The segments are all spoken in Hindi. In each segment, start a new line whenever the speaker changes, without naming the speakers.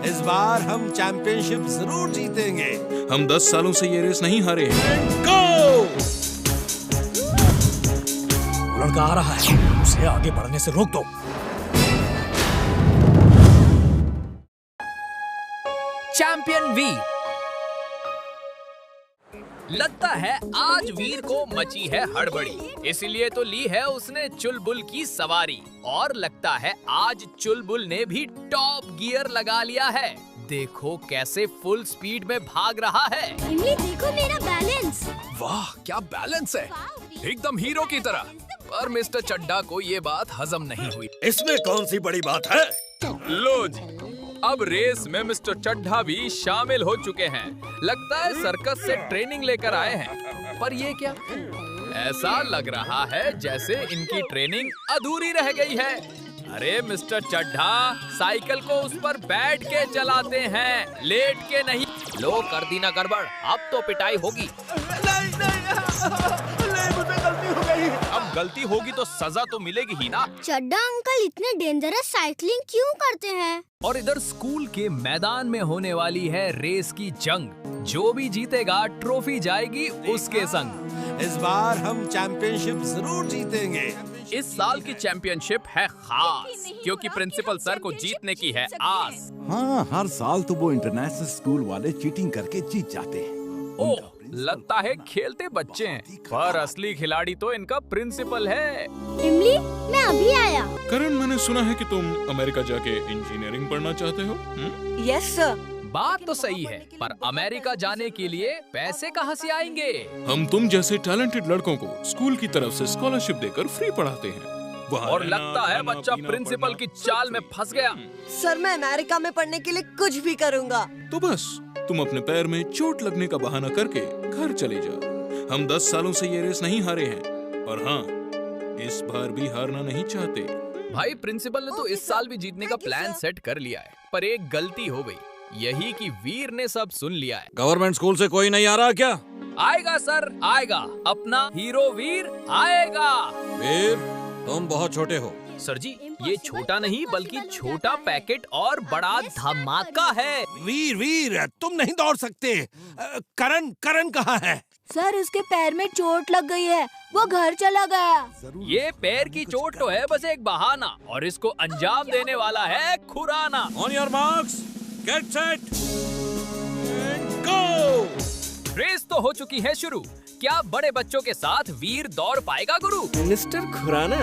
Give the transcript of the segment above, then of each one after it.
इस बार हम चैंपियनशिप जरूर जीतेंगे।
हम 10 सालों से ये रेस नहीं हारे हैं।
गो!
वो लड़का आ रहा है, उसे आगे बढ़ने से रोक दो।
चैंपियन वीर। लगता है आज वीर को मची है हड़बड़ी, इसलिए तो ली है उसने चुलबुल की सवारी। और लगता है आज चुलबुल ने भी टॉप गियर लगा लिया है। देखो कैसे फुल स्पीड में भाग रहा है।
इमली देखो मेरा बैलेंस।
वाह क्या बैलेंस है, एकदम हीरो की तरह। पर मिस्टर चड्ढा को ये बात हजम नहीं हुई।
इसमें कौन सी बड़ी बात है?
लो जी, अब रेस में मिस्टर चड्ढा भी शामिल हो चुके हैं। लगता है सर्कस से ट्रेनिंग लेकर आए हैं। पर ये क्या, ऐसा लग रहा है जैसे इनकी ट्रेनिंग अधूरी रह गई है। अरे मिस्टर चड्ढा, साइकिल को उस पर बैठ के चलाते हैं, लेट के नहीं। लो कर दी ना गड़बड़, अब तो पिटाई होगी।
नहीं, मुझसे गलती हो गई।
अब गलती होगी तो सजा तो मिलेगी ही ना।
चड्ढा अंकल इतने डेंजरस साइकिलिंग क्यों करते हैं?
और इधर स्कूल के मैदान में होने वाली है रेस की जंग। जो भी जीतेगा ट्रॉफी जाएगी उसके संग।
इस बार हम चैंपियनशिप जरूर जीतेंगे।
इस साल की चैंपियनशिप है खास, क्योंकि प्रिंसिपल सर को जीतने की है आस।
हाँ, हर साल तो वो इंटरनेशनल स्कूल वाले चीटिंग करके जीत जाते हैं।
ओह, लगता है खेलते बच्चे हैं, पर असली खिलाड़ी तो इनका प्रिंसिपल है।
इमली मैं अभी आया।
करण, मैंने सुना है कि तुम अमेरिका जाके इंजीनियरिंग पढ़ना चाहते हो।
Yes sir.
बात तो सही है, पर अमेरिका जाने के लिए पैसे कहाँ से आएंगे?
हम तुम जैसे टैलेंटेड लड़कों को स्कूल की तरफ से स्कॉलरशिप देकर फ्री पढ़ाते हैं।
और लगता है बच्चा प्रिंसिपल की चाल में फंस गया।
सर मैं अमेरिका में पढ़ने के लिए कुछ भी करूँगा।
तो बस तुम अपने पैर में चोट लगने का बहाना करके घर चले जाओ। हम 10 सालों से ये रेस नहीं हारे हैं, और हाँ, इस बार भी हारना नहीं चाहते।
भाई प्रिंसिपल ने तो इस साल भी जीतने का प्लान सेट कर लिया है, पर एक गलती हो गई, यही कि वीर ने सब सुन लिया है।
गवर्नमेंट स्कूल से कोई नहीं आ रहा क्या?
आएगा सर, आएगा। अपना हीरो वीर आएगा।
वीर, तुम बहुत छोटे हो।
सर जी, ये छोटा नहीं बल्कि छोटा पैकेट और बड़ा धमाका है।
वीर वीर, तुम नहीं दौड़ सकते। करण कहाँ है?
सर उसके पैर में चोट लग गई है, वो घर चला गया।
ये पैर की चोट तो है बस एक बहाना, और इसको अंजाम देने वाला है Khurana.
On your marks, get set, go!
Race तो हो चुकी है शुरू। क्या बड़े बच्चों के साथ वीर दौड़ पाएगा गुरु?
मिस्टर खुराना,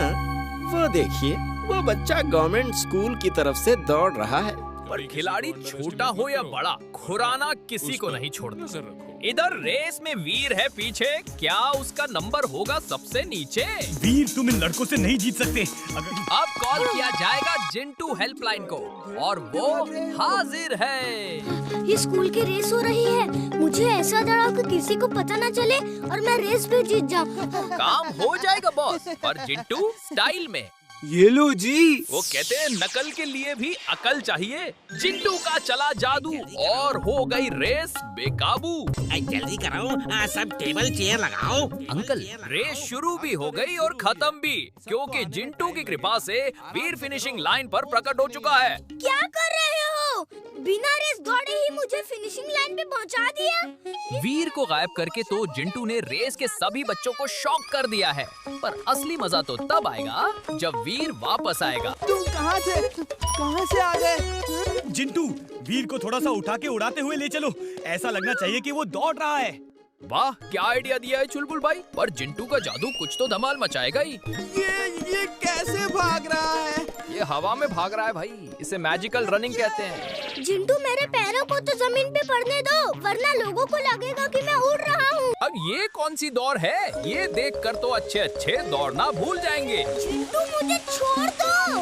वो देखिए, वो बच्चा गवर्नमेंट स्कूल की तरफ से दौड़ रहा है।
पर खिलाड़ी छोटा हो या बड़ा, खुराना किसी को नहीं छोड़ता। इधर रेस में वीर है पीछे, क्या उसका नंबर होगा सबसे नीचे?
वीर, तुम इन लड़कों से नहीं जीत सकते।
अब कॉल किया जाएगा जिंटू हेल्पलाइन को, और वो हाजिर है।
ये स्कूल की रेस हो रही है, मुझे ऐसा दौड़ाओ कि किसी को पता न चले और मैं रेस पे जीत जाऊं।
काम हो जाएगा बॉस, पर जिंटू स्टाइल में।
ये लो जी।
वो कहते हैं नकल के लिए भी अकल चाहिए। जिंटू का चला जादू और हो गई रेस बेकाबू।
जल्दी करो, सब टेबल चेयर लगाओ।
अंकल, रेस शुरू भी हो गई और खत्म भी, क्योंकि जिंटू की कृपा से वीर फिनिशिंग लाइन पर प्रकट हो चुका है।
क्या कर रहे हो? बिना रेस दौड़े ही मुझे फिनिशिंग लाइन पे पहुंचा दिया।
वीर को गायब करके तो जिंटू ने रेस के सभी बच्चों को शॉक कर दिया है, पर असली मजा तो तब आएगा जब वीर वापस आएगा।
तुम कहाँ से आ गए?
जिंटू, वीर को थोड़ा सा उठा के उड़ाते हुए ले चलो, ऐसा लगना चाहिए कि वो दौड़ रहा है।
वाह, क्या आइडिया दिया है चुलबुल भाई, पर जिंटू का जादू कुछ तो धमाल मचाएगा ही।
ये कैसे भाग रहा है?
ये हवा में भाग रहा है भाई, इसे मैजिकल रनिंग कहते हैं।
जिंटू, मेरे पैरों को तो जमीन पे पड़ने दो, वरना लोगों को लगेगा कि मैं उड़ रहा हूँ।
अब ये कौन सी दौड़ है? ये देखकर तो अच्छे दौड़ना भूल जाएंगे।
जिंटू, मुझे छोड़ दो।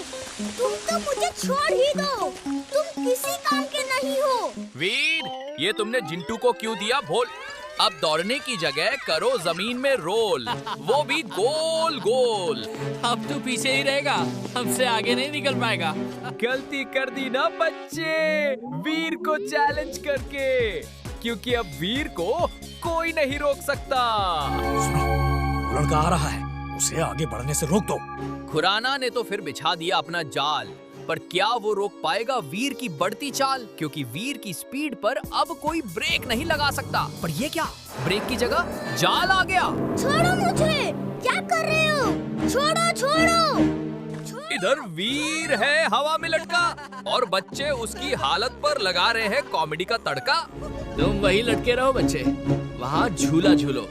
तुम तो मुझे छोड़ ही दो, तुम किसी काम के नहीं हो।
वीर, ये तुमने जिंटू को क्यों दिया भोल? अब दौड़ने की जगह करो जमीन में रोल, वो भी गोल गोल।
अब तो पीछे ही रहेगा, हमसे आगे नहीं निकल पाएगा।
गलती कर दी ना बच्चे, वीर को चैलेंज करके, क्योंकि अब वीर को कोई नहीं रोक सकता।
सुनो, लड़का आ रहा है, उसे आगे बढ़ने से रोक दो।
खुराना ने तो फिर बिछा दिया अपना जाल, पर क्या वो रोक पाएगा वीर की बढ़ती चाल? क्योंकि वीर की स्पीड पर अब कोई ब्रेक नहीं लगा सकता। पर ये क्या, ब्रेक की जगह जाल आ गया।
छोड़ो मुझे, क्या कर रहे हो? छोड़ो छोड़ो।
इधर वीर है हवा में लटका और बच्चे उसकी हालत पर लगा रहे हैं कॉमेडी का तड़का।
तुम वही लटके रहो बच्चे, वहाँ झूला झूलो,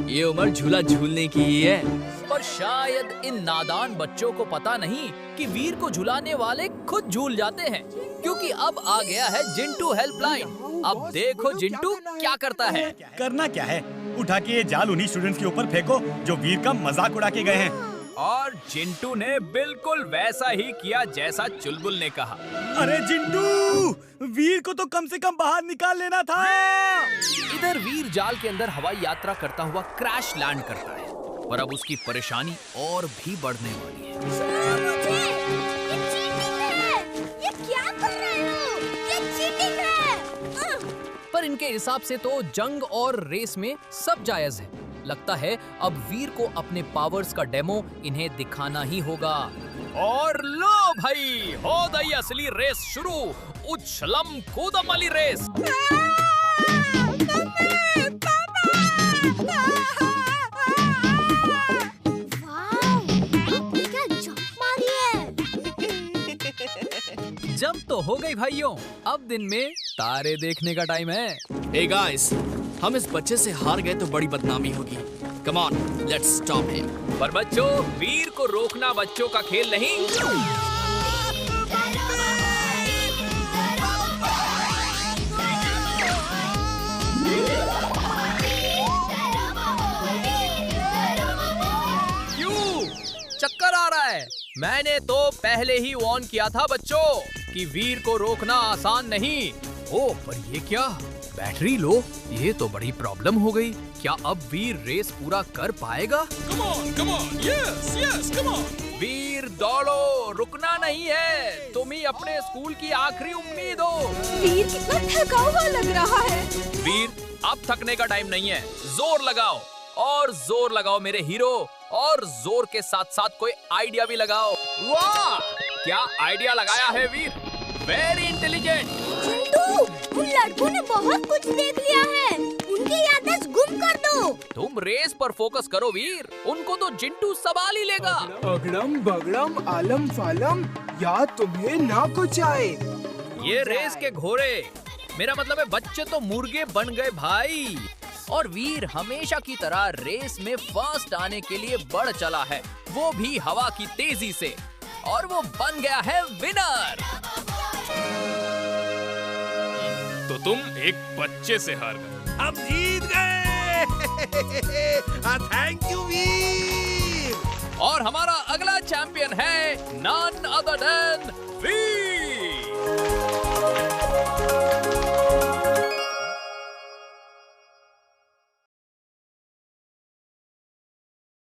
ये उम्र झूला झूलने की ही है।
पर शायद इन नादान बच्चों को पता नहीं कि वीर को झुलाने वाले खुद झूल जाते हैं, क्योंकि अब आ गया है जिंटू हेल्पलाइन। अब देखो जिंटू क्या करता है।
करना क्या है, उठा के ये जाल उन्हीं स्टूडेंट्स के ऊपर फेंको जो वीर का मजाक उड़ा के गए हैं।
और जिंटू ने बिल्कुल वैसा ही किया जैसा चुलबुल ने कहा।
अरे जिंटू, वीर को तो कम से कम बाहर निकाल लेना था।
इधर वीर जाल के अंदर हवाई यात्रा करता हुआ क्रैश लैंड करता है, पर अब उसकी परेशानी और भी बढ़ने वाली है।
मुझे, ये चीटिंग है। ये क्या कर रहे हो? ये चीटिंग है।
पर इनके हिसाब से तो जंग और रेस में सब जायज है। लगता है अब वीर को अपने पावर्स का डेमो इन्हें दिखाना ही होगा। और लो भाई, हो गई असली रेस शुरू, उछलम कूदम वाली रेस। जब तो हो गई भाइयों, अब दिन में तारे देखने का टाइम है।
Hey guys, हम इस बच्चे से हार गए तो बड़ी बदनामी होगी। Come on, let's stop him.
पर बच्चों, वीर को रोकना बच्चों का खेल नहीं। क्यों? चक्कर आ रहा है। मैंने तो पहले ही वार्न किया था बच्चों कि वीर को रोकना आसान नहीं। ओह, पर ये क्या, बैटरी लो, ये तो बड़ी प्रॉब्लम हो गई। क्या अब वीर रेस पूरा कर पाएगा?
Come on, yes, come on.
वीर दौड़ो, रुकना नहीं है, तुम ही अपने स्कूल की आखिरी उम्मीद हो।
वीर कितना थका हुआ लग रहा है।
वीर, अब थकने का टाइम नहीं है, जोर लगाओ और जोर लगाओ मेरे हीरो, और जोर के साथ साथ कोई आइडिया भी लगाओ। वाह, क्या आइडिया लगाया है वीर, वेरी इंटेलिजेंट।
चिंटू, उन लड़कों ने बहुत कुछ देख लिया है, उनकी याददाश्त गुम कर दो।
तुम रेस पर फोकस करो वीर, उनको तो जिंटू सवाल ही लेगा।
अगड़म बगड़म आलम फालम, या तुम्हें ना कुछ आए।
ये रेस के घोड़े, मेरा मतलब है बच्चे तो मुर्गे बन गए भाई। और वीर हमेशा की तरह रेस में फर्स्ट आने के लिए बढ़ चला है, वो भी हवा की तेजी से, और वो बन गया है विनर।
तो तुम एक बच्चे से हार गए।
हम जीत गए। थैंक यू वीर।
और हमारा अगला चैंपियन है नन अदर देन वीर।